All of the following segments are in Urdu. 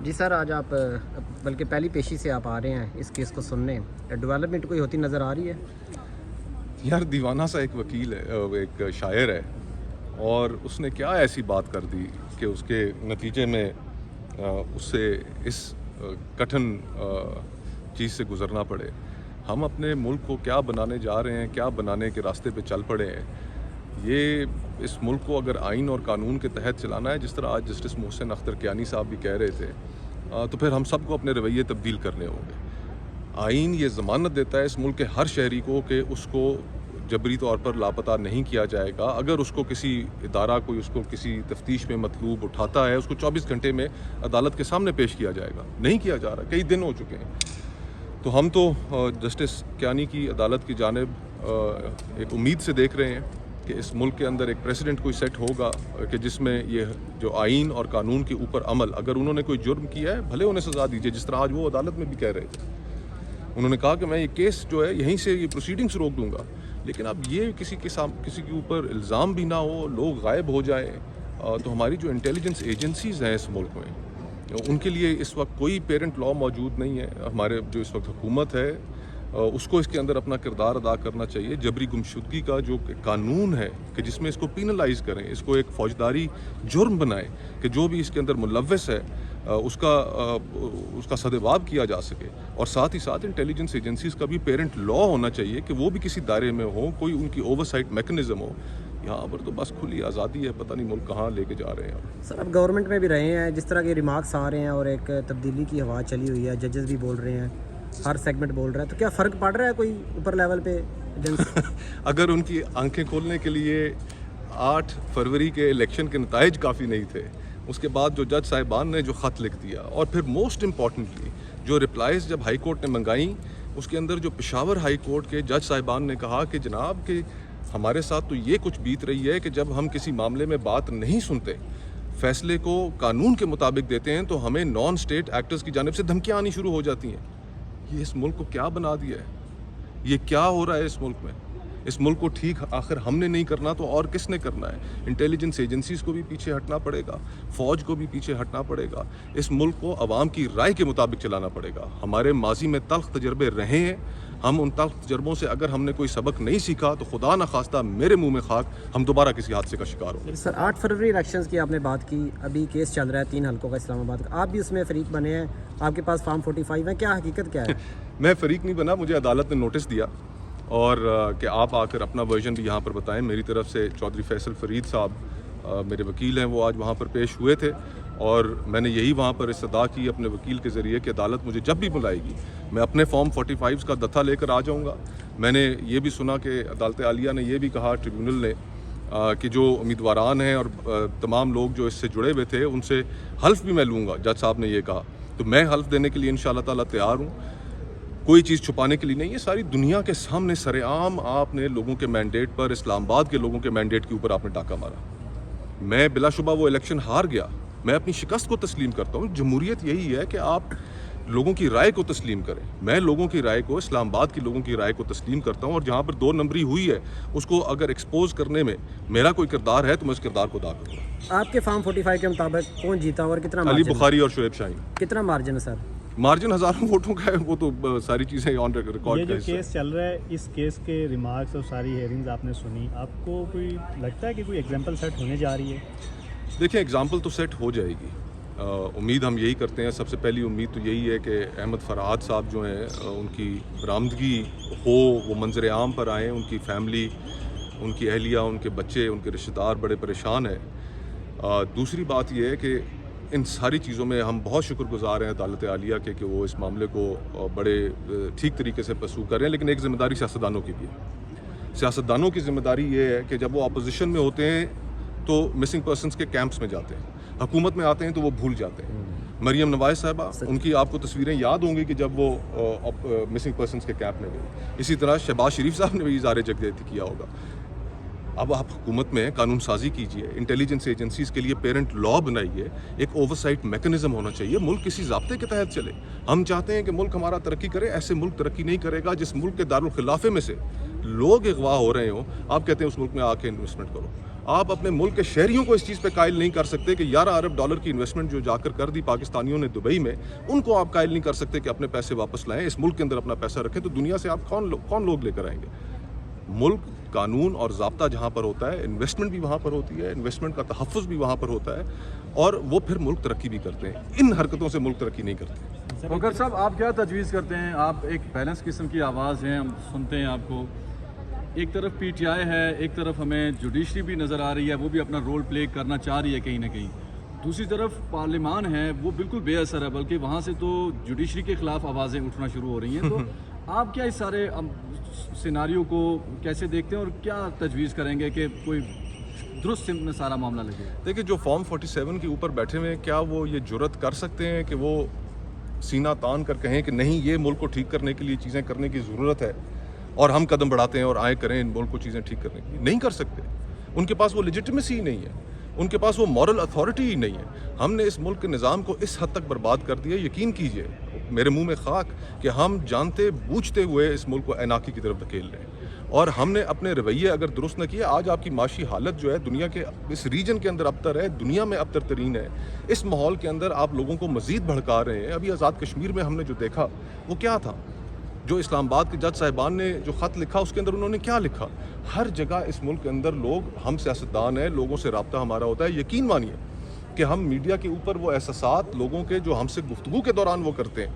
جی سر، آج آپ بلکہ پہلی پیشی سے آپ آ رہے ہیں اس کیس کو سننے، ڈیولپمنٹ کوئی ہوتی نظر آ رہی ہے؟ یار دیوانہ سا ایک وکیل ہے، ایک شاعر ہے، اور اس نے کیا ایسی بات کر دی کہ اس کے نتیجے میں اس سے اس کٹھن چیز سے گزرنا پڑے۔ ہم اپنے ملک کو کیا بنانے جا رہے ہیں، کیا بنانے کے راستے پہ چل پڑے ہیں۔ یہ اس ملک کو اگر آئین اور قانون کے تحت چلانا ہے، جس طرح آج جسٹس محسن اختر کیانی صاحب بھی کہہ رہے تھے، تو پھر ہم سب کو اپنے رویے تبدیل کرنے ہوں گے۔ آئین یہ ضمانت دیتا ہے اس ملک کے ہر شہری کو کہ اس کو جبری طور پر لاپتہ نہیں کیا جائے گا۔ اگر اس کو کسی ادارہ کوئی اس کو کسی تفتیش میں مطلوب اٹھاتا ہے، اس کو 24 گھنٹے میں عدالت کے سامنے پیش کیا جائے گا۔ نہیں کیا جا رہا، کئی دن ہو چکے ہیں۔ تو ہم تو جسٹس کیانی کی عدالت کی جانب ایک امید سے دیکھ رہے ہیں کہ اس ملک کے اندر ایک پریسیڈنٹ کوئی سیٹ ہوگا کہ جس میں یہ جو آئین اور قانون کے اوپر عمل، اگر انہوں نے کوئی جرم کیا ہے بھلے انہیں سزا دیجیے، جس طرح آج وہ عدالت میں بھی کہہ رہے تھے۔ انہوں نے کہا کہ میں یہ کیس جو ہے یہیں سے یہ پروسیڈنگس روک دوں گا، لیکن اب یہ کسی کے اوپر الزام بھی نہ ہو، لوگ غائب ہو جائیں، تو ہماری جو انٹیلیجنس ایجنسیز ہیں اس ملک میں، ان کے لیے اس وقت کوئی پیرنٹ لا موجود نہیں ہے۔ ہمارے جو اس وقت حکومت ہے اس کو اس کے اندر اپنا کردار ادا کرنا چاہیے۔ جبری گمشدگی کا جو قانون ہے کہ جس میں اس کو پینلائز کریں، اس کو ایک فوجداری جرم بنائیں کہ جو بھی اس کے اندر ملوث ہے اس کا سدباب کیا جا سکے، اور ساتھ ہی ساتھ انٹیلیجنس ایجنسیز کا بھی پیرنٹ لا ہونا چاہیے کہ وہ بھی کسی دائرے میں ہو، کوئی ان کی اوورسائٹ میکنزم ہو۔ یہاں پر تو بس کھلی آزادی ہے، پتہ نہیں ملک کہاں لے کے جا رہے ہیں۔ سر، اب گورنمنٹ میں بھی رہے ہیں، جس طرح کے ریمارکس آ رہے ہیں اور ایک تبدیلی کی ہوا چلی ہوئی ہے، ججز بھی بول رہے ہیں، ہر سیگمنٹ بول رہا ہے، تو کیا فرق پڑ رہا ہے کوئی اوپر لیول پہ؟ اگر ان کی آنکھیں کھولنے کے لیے 8 فروری کے الیکشن کے نتائج کافی نہیں تھے، اس کے بعد جو جج صاحبان نے جو خط لکھ دیا، اور پھر موسٹ امپورٹنٹلی جو رپلائز جب ہائی کورٹ نے منگائیں، اس کے اندر جو پشاور ہائی کورٹ کے جج صاحبان نے کہا کہ جناب کہ ہمارے ساتھ تو یہ کچھ بیت رہی ہے کہ جب ہم کسی معاملے میں بات نہیں سنتے، فیصلے کو قانون کے مطابق دیتے ہیں، تو ہمیں نان اسٹیٹ ایکٹرز کی جانب سے دھمکیاں آنی شروع ہو جاتی ہیں۔ یہ اس ملک کو کیا بنا دیا ہے؟ یہ کیا ہو رہا ہے اس ملک میں؟ اس ملک کو ٹھیک آخر ہم نے نہیں کرنا تو اور کس نے کرنا ہے؟ انٹیلیجنس ایجنسیز کو بھی پیچھے ہٹنا پڑے گا، فوج کو بھی پیچھے ہٹنا پڑے گا۔ اس ملک کو عوام کی رائے کے مطابق چلانا پڑے گا۔ ہمارے ماضی میں تلخ تجربے رہے ہیں، ہم ان تلخ تجربوں سے اگر ہم نے کوئی سبق نہیں سیکھا تو خدا نخواستہ میرے منہ میں خاک، ہم دوبارہ کسی حادثے کا شکار ہوں گے۔ سر، 8 فروری الیکشنز کی آپ نے بات کی، ابھی کیس چل رہا ہے 3 حلقوں کا اسلام آباد کا، آپ بھی اس میں فریق بنے ہیں، آپ کے پاس فارم 45 ہے، کیا حقیقت کیا ہے؟ میں فریق نہیں بنا، مجھے عدالت نے نوٹس دیا اور کہ آپ آ کر اپنا ورژن بھی یہاں پر بتائیں۔ میری طرف سے چودھری فیصل فرید صاحب میرے وکیل ہیں، وہ آج وہاں پر پیش ہوئے تھے، اور میں نے یہی وہاں پر استدعا کی اپنے وکیل کے ذریعے کہ عدالت مجھے جب بھی بلائے گی میں اپنے فارم 45 کا دتھا لے کر آ جاؤں گا۔ میں نے یہ بھی سنا کہ عدالت عالیہ نے یہ بھی کہا، ٹریبیونل نے، کہ جو امیدواران ہیں اور تمام لوگ جو اس سے جڑے ہوئے تھے ان سے حلف بھی میں لوں گا۔ جج صاحب نے یہ کہا، تو میں حلف دینے کے لیے انشاءاللہ تعالیٰ تیار ہوں۔ کوئی چیز چھپانے کے لیے نہیں، یہ ساری دنیا کے سامنے سر عام آپ نے لوگوں کے مینڈیٹ پر، اسلام آباد کے لوگوں کے مینڈیٹ کے اوپر آپ نے ڈاکہ مارا۔ میں بلا شبہ وہ الیکشن ہار گیا، میں اپنی شکست کو تسلیم کرتا ہوں۔ جمہوریت یہی ہے کہ آپ لوگوں کی رائے کو تسلیم کریں۔ میں لوگوں کی رائے کو، اسلام آباد کی لوگوں کی رائے کو تسلیم کرتا ہوں، اور جہاں پر 2 نمبری ہوئی ہے اس کو اگر ایکسپوز کرنے میں میرا کوئی کردار ہے تو میں اس کردار کو ادا کروں گا۔ آپ کے فارم 45 کے مطابق کون جیتا اور کتنا علی مارجن؟ بخاری اور شعیب شاہین۔ کتنا مارجن ہے سر؟ مارجن ہزاروں ووٹوں کا ہے، وہ تو ساری چیزیں آن ریکارڈ کا یہ جو حصہ ہے۔ کیس چل رہا ہے، اس کیس کے ریمارکس اور ساری ہیئرنگز آپ نے سنی، آپ کو کوئی لگتا ہے کہ کوئی ایگزامپل سیٹ ہونے جا رہی ہے؟ دیکھیں، ایگزامپل تو سیٹ ہو جائے گی، امید ہم یہی کرتے ہیں۔ سب سے پہلی امید تو یہی ہے کہ احمد فرحات صاحب جو ہیں ان کی برآمدگی ہو، وہ منظر عام پر آئیں، ان کی فیملی، ان کی اہلیہ، ان کے بچے، ان کے رشتہ دار بڑے پریشان ہیں۔ دوسری بات یہ ہے کہ ان ساری چیزوں میں ہم بہت شکر گزار ہیں عدالت عالیہ کے کہ وہ اس معاملے کو بڑے ٹھیک طریقے سے پرسو کر رہے ہیں، لیکن ایک ذمہ داری سیاستدانوں کی بھی ہے۔ سیاستدانوں کی ذمہ داری یہ ہے کہ جب وہ اپوزیشن میں ہوتے ہیں تو مسنگ پرسنس کے کیمپس میں جاتے ہیں، حکومت میں آتے ہیں تو وہ بھول جاتے ہیں۔ مریم نواز صاحبہ، ان کی آپ کو تصویریں یاد ہوں گی کہ جب وہ مسنگ پرسنس کے کیمپ میں گئی۔ اسی طرح شہباز شریف صاحب نے بھی اظہار یکجہتی کیا ہوگا۔ اب آپ حکومت میں قانون سازی کیجئے، انٹیلیجنس ایجنسیز کے لیے پیرنٹ لا بنائیے، ایک اوورسائٹ میکنزم ہونا چاہیے، ملک کسی ضابطے کے تحت چلے۔ ہم چاہتے ہیں کہ ملک ہمارا ترقی کرے، ایسے ملک ترقی نہیں کرے گا جس ملک کے دارالخلافے میں سے لوگ اغوا ہو رہے ہوں، آپ کہتے ہیں اس ملک میں آ کے انویسٹمنٹ کرو۔ آپ اپنے ملک کے شہریوں کو اس چیز پہ قائل نہیں کر سکتے کہ 11 ارب ڈالر کی انویسٹمنٹ جو جا کر دی پاکستانیوں نے دبئی میں، ان کو آپ قائل نہیں کر سکتے کہ اپنے پیسے واپس لائیں، اس ملک کے اندر اپنا پیسہ رکھیں. تو دنیا سے آپ کون لوگ لے کر آئیں گے؟ ملک قانون اور ضابطہ جہاں پر ہوتا ہے، انویسٹمنٹ بھی وہاں پر ہوتی ہے، انویسٹمنٹ کا تحفظ بھی وہاں پر ہوتا ہے، اور وہ پھر ملک ترقی بھی کرتے ہیں. ان حرکتوں سے ملک ترقی نہیں کرتے. وقار صاحب، آپ کیا تجویز کرتے ہیں؟ آپ ایک بیلنس قسم کی آواز ہیں، ہم سنتے ہیں آپ کو. ایک طرف پی ٹی آئی ہے، ایک طرف ہمیں جوڈیشری بھی نظر آ رہی ہے، وہ بھی اپنا رول پلے کرنا چاہ رہی ہے کہیں نہ کہیں. دوسری طرف پارلیمان ہے، وہ بالکل بے اثر ہے، بلکہ وہاں سے تو جوڈیشری کے خلاف آوازیں اٹھنا شروع ہو رہی ہیں. تو آپ کیا اس سارے سیناریو کو کیسے دیکھتے ہیں اور کیا تجویز کریں گے کہ کوئی درست سمت میں سارا معاملہ لگے؟ دیکھیں، جو فارم 47 کے اوپر بیٹھے ہوئے ہیں، کیا وہ یہ جرت کر سکتے ہیں کہ وہ سینہ تان کر کہیں کہ نہیں، یہ ملک کو ٹھیک کرنے کے لیے چیزیں کرنے کی ضرورت ہے اور ہم قدم بڑھاتے ہیں اور آئیں کریں ان ملک کو چیزیں ٹھیک کرنے کے لیے؟ نہیں کر سکتے. ان کے پاس وہ لیجٹمیسی ہی نہیں ہے، ان کے پاس وہ مورل اتھارٹی ہی نہیں ہے. ہم نے اس ملک کے نظام کو اس حد تک برباد کر دیا، یقین کیجئے میرے منہ میں خاک، کہ ہم جانتے بوجھتے ہوئے اس ملک کو عناقی کی طرف دھکیل رہے ہیں. اور ہم نے اپنے رویے اگر درست نہ کیے، آج آپ کی معاشی حالت جو ہے دنیا کے اس ریجن کے اندر ابتر ہے، دنیا میں ابتر ترین ہے. اس ماحول کے اندر آپ لوگوں کو مزید بھڑکا رہے ہیں. ابھی آزاد کشمیر میں ہم نے جو دیکھا وہ کیا تھا؟ جو اسلام آباد کے جج صاحبان نے جو خط لکھا، اس کے اندر انہوں نے کیا لکھا؟ ہر جگہ اس ملک کے اندر لوگ، ہم سیاستدان ہیں، لوگوں سے رابطہ ہمارا ہوتا ہے. یقین مانیے کہ ہم میڈیا کے اوپر وہ احساسات لوگوں کے جو ہم سے گفتگو کے دوران وہ کرتے ہیں،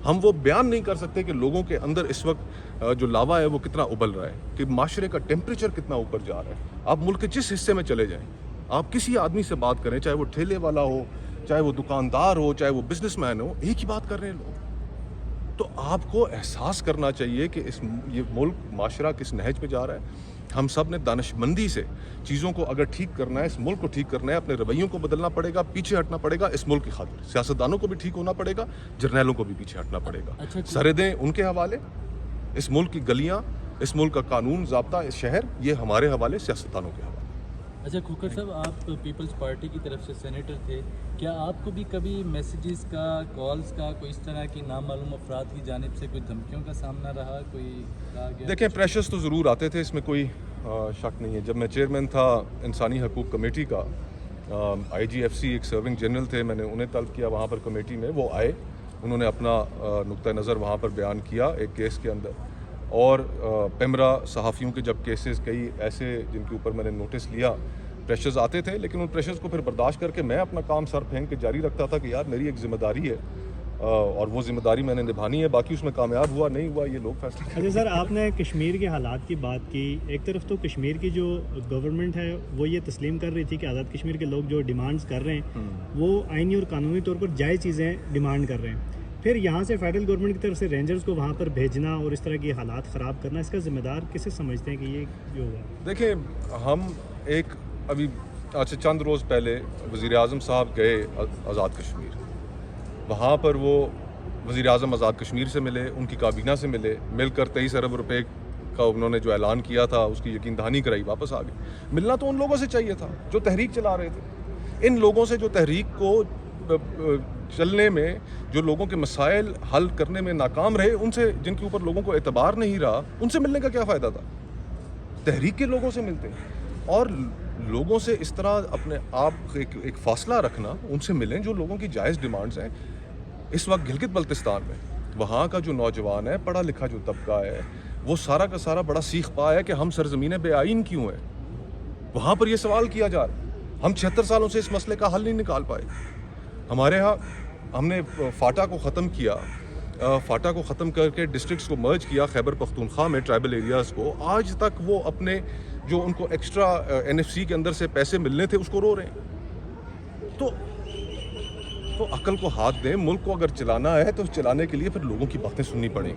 ہم وہ بیان نہیں کر سکتے کہ لوگوں کے اندر اس وقت جو لاوا ہے وہ کتنا ابل رہا ہے، کہ معاشرے کا ٹیمپریچر کتنا اوپر جا رہا ہے. آپ ملک کے جس حصے میں چلے جائیں، آپ کسی آدمی سے بات کریں، چاہے وہ ٹھیلے والا ہو، چاہے وہ دکاندار ہو، چاہے وہ بزنس مین ہو، ایک ہی بات کر رہے ہیں لوگ. تو آپ کو احساس کرنا چاہیے کہ یہ ملک، معاشرہ کس نہج پہ جا رہا ہے. ہم سب نے دانشمندی سے چیزوں کو اگر ٹھیک کرنا ہے، اس ملک کو ٹھیک کرنا ہے، اپنے رویوں کو بدلنا پڑے گا، پیچھے ہٹنا پڑے گا اس ملک کی خاطر. سیاستدانوں کو بھی ٹھیک ہونا پڑے گا، جرنیلوں کو بھی پیچھے ہٹنا پڑے گا. سرحدیں ان کے حوالے، اس ملک کی گلیاں، اس ملک کا قانون ضابطہ، اس شہر، یہ ہمارے حوالے، سیاستدانوں کے حوالے. اچھا کھوکھر صاحب، آپ پیپلز پارٹی کی طرف سے سینیٹر تھے، کیا آپ کو بھی کبھی میسیجز کا، کالز کا، کوئی اس طرح کی نامعلوم افراد کی جانب سے کوئی دھمکیوں کا سامنا رہا؟ کوئی کہا گیا؟ دیکھیں، پریشرز تو ضرور آتے تھے، اس میں کوئی شک نہیں ہے. جب میں چیئرمین تھا انسانی حقوق کمیٹی کا، IGFC ایک سرونگ جنرل تھے، میں نے انہیں طلب کیا وہاں پر کمیٹی میں، وہ آئے، انہوں نے اپنا نقطہ نظر وہاں پر بیان کیا ایک کیس کے اندر. اور پیمرا صحافیوں کے جب کیسز کئی ایسے جن کے اوپر میں نے نوٹس لیا، پریشرز آتے تھے، لیکن ان پریشرز کو پھر برداشت کر کے میں اپنا کام سر پھینک کے جاری رکھتا تھا کہ یار میری ایک ذمہ داری ہے اور وہ ذمہ داری میں نے نبھانی ہے. باقی اس میں کامیاب ہوا نہیں ہوا یہ لوگ فیصلہ کریں. اچھا سر، آپ نے کشمیر کے حالات کی بات کی. ایک طرف تو کشمیر کی جو گورنمنٹ ہے وہ یہ تسلیم کر رہی تھی کہ آزاد کشمیر کے لوگ جو ڈیمانڈز کر رہے ہیں وہ آئینی اور قانونی طور پر جائز چیزیں ڈیمانڈ کر رہے ہیں. پھر یہاں سے فیڈرل گورنمنٹ کی طرف سے رینجرز کو وہاں پر بھیجنا اور اس طرح کی حالات خراب کرنا، اس کا ذمہ دار کسے سمجھتے ہیں کہ یہ جو ہوا؟ دیکھیں، ہم ابھی چند روز پہلے وزیر اعظم صاحب گئے آزاد کشمیر. وہاں پر وہ وزیر اعظم آزاد کشمیر سے ملے، ان کی کابینہ سے مل کر 23 ارب روپے کا انہوں نے جو اعلان کیا تھا اس کی یقین دہانی کرائی، واپس آ گئے. ملنا تو ان لوگوں سے چاہیے تھا جو تحریک چلا رہے تھے. ان لوگوں سے جو تحریک کو چلنے میں، جو لوگوں کے مسائل حل کرنے میں ناکام رہے، ان سے جن کے اوپر لوگوں کو اعتبار نہیں رہا، ان سے ملنے کا کیا فائدہ تھا؟ تحریک کے لوگوں سے ملتے اور لوگوں سے اس طرح اپنے آپ ایک فاصلہ رکھنا. ان سے ملیں جو لوگوں کی جائز ڈیمانڈز ہیں. اس وقت گلگت بلتستان میں وہاں کا جو نوجوان ہے، پڑھا لکھا جو طبقہ ہے، وہ سارا کا سارا بڑا سیخ پا ہے کہ ہم سرزمین بے آئین کیوں ہیں. وہاں پر یہ سوال کیا جا رہا ہے. ہم 76 سالوں سے اس مسئلے کا حل نہیں نکال پائے. ہمارے ہاں ہم نے فاٹا کو ختم کیا، فاٹا کو ختم کر کے ڈسٹرکٹس کو مرج کیا خیبر پختونخوا میں، ٹرائبل ایریاز کو. آج تک وہ اپنے جو ان کو ایکسٹرا NFC کے اندر سے پیسے ملنے تھے اس کو رو رہے ہیں. تو عقل کو ہاتھ دیں. ملک کو اگر چلانا ہے تو چلانے کے لیے پھر لوگوں کی باتیں سننی پڑیں گی.